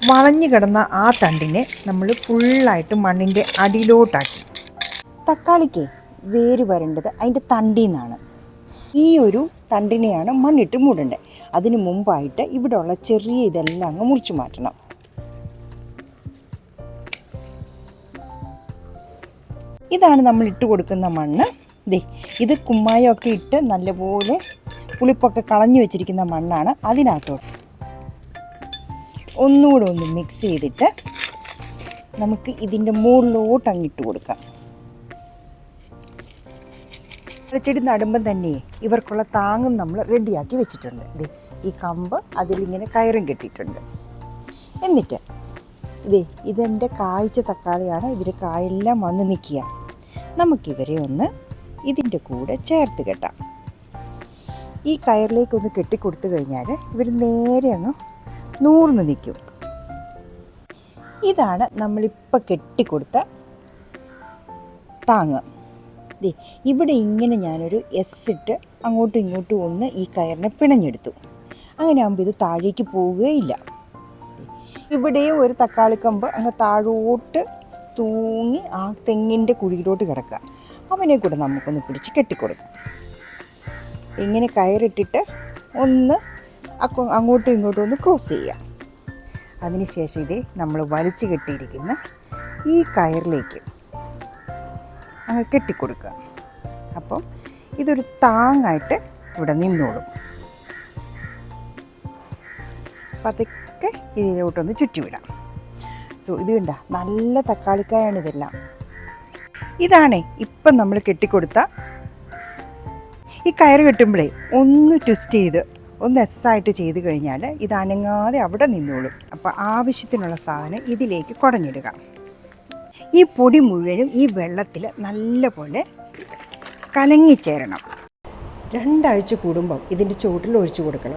വളഞ്ഞു കിടന്ന ആ തണ്ടിനെ നമ്മൾ ഫുള്ളായിട്ട് മണ്ണിൻ്റെ അടിയിലോട്ടാക്കി. തക്കാളിക്ക് വേര് വരേണ്ടത് അതിൻ്റെ തണ്ടിൽ നിന്നാണ്. ഈ ഒരു തണ്ടിനെയാണ് മണ്ണിട്ട് മൂടേണ്ടത്. അതിന് മുമ്പായിട്ട് ഇവിടെയുള്ള ചെറിയ ഇതെല്ലാം അങ്ങ് മുറിച്ച് മാറ്റണം. ഇതാണ് നമ്മൾ ഇട്ട് കൊടുക്കുന്ന മണ്ണ്. ഇത് കുമ്മായമൊക്കെ ഇട്ട് നല്ലപോലെ പുളിപ്പൊക്കെ കളഞ്ഞു വെച്ചിരിക്കുന്ന മണ്ണാണ്. അതിനകത്തോട്ട് ഒന്നുകൂടെ ഒന്ന് മിക്സ് ചെയ്തിട്ട് നമുക്ക് ഇതിൻ്റെ മുകളിലോട്ട് അങ്ങിട്ട് കൊടുക്കാം. ചെടി നടുമ്പം തന്നെ ഇവർക്കുള്ള താങ്ങും നമ്മൾ റെഡിയാക്കി വെച്ചിട്ടുണ്ട്. ഈ കമ്പ് അതിലിങ്ങനെ കയറും കെട്ടിയിട്ടുണ്ട്. എന്നിട്ട് ഇതെൻ്റെ കായ്ച്ച തക്കാളിയാണ്. ഇതിൻ്റെ കായെല്ലാം വന്ന് നിൽക്കുക. നമുക്കിവരെ ഒന്ന് ഇതിൻ്റെ കൂടെ ചേർത്ത് കെട്ടാം. ഈ കയറിലേക്കൊന്ന് കെട്ടിക്കൊടുത്തു കഴിഞ്ഞാൽ ഇവർ നേരെ അങ്ങ് നൂർന്ന് നിൽക്കും. ഇതാണ് നമ്മളിപ്പോൾ കെട്ടിക്കൊടുത്ത താങ്ങ്. ഇവിടെ ഇങ്ങനെ ഞാനൊരു എസ് ഇട്ട് അങ്ങോട്ടും ഇങ്ങോട്ടും ഒന്ന് ഈ കയറിനെ പിണഞ്ഞെടുത്തു. അങ്ങനെ ആകുമ്പോൾ ഇത് താഴേക്ക് പോവുകയില്ല. ഇവിടെയും ഒരു തക്കാളിക്കമ്പ് അങ്ങ് താഴോട്ട് തൂങ്ങി ആ തെങ്ങിൻ്റെ കുഴിയിലോട്ട് കിടക്കുക. അവനെ കൂടെ നമുക്കൊന്ന് പിടിച്ച് കെട്ടിക്കൊടുക്കാം. ഇങ്ങനെ കയറിട്ടിട്ട് ഒന്ന് അങ്ങോട്ടും ഇങ്ങോട്ടും ഒന്ന് ക്രോസ് ചെയ്യുക. അതിനുശേഷം നമ്മൾ വലിച്ചു കെട്ടിയിരിക്കുന്ന ഈ കയറിലേക്ക് അങ്ങ് കെട്ടിക്കൊടുക്കുക. അപ്പം ഇതൊരു താങ്ങായിട്ട് ഇവിടെ നിന്നോളും. പതുക്കെ ഇതിലോട്ടൊന്ന് ചുറ്റിവിടാം. ഇത് കണ്ട നല്ല തക്കാളിക്കായാണ് ഇതെല്ലാം. ഇതാണ് ഇപ്പം നമ്മൾ കെട്ടിക്കൊടുത്ത ഈ കയറ് കെട്ടുമ്പോഴേ ഒന്ന് ട്വിസ്റ്റ് ചെയ്ത് ഒന്ന് എസ്സായിട്ട് ചെയ്ത് കഴിഞ്ഞാൽ ഇത് അനങ്ങാതെ അവിടെ നിന്നോളും. അപ്പോൾ ആവശ്യത്തിനുള്ള സാധനം ഇതിലേക്ക് കുടഞ്ഞിടുക. ഈ പൊടി മുഴുവനും ഈ വെള്ളത്തിൽ നല്ലപോലെ കലങ്ങിച്ചേരണം. 2 ആഴ്ച കൂടുമ്പം ഇതിൻ്റെ ചുവട്ടിൽ ഒഴിച്ചു കൊടുക്കണം.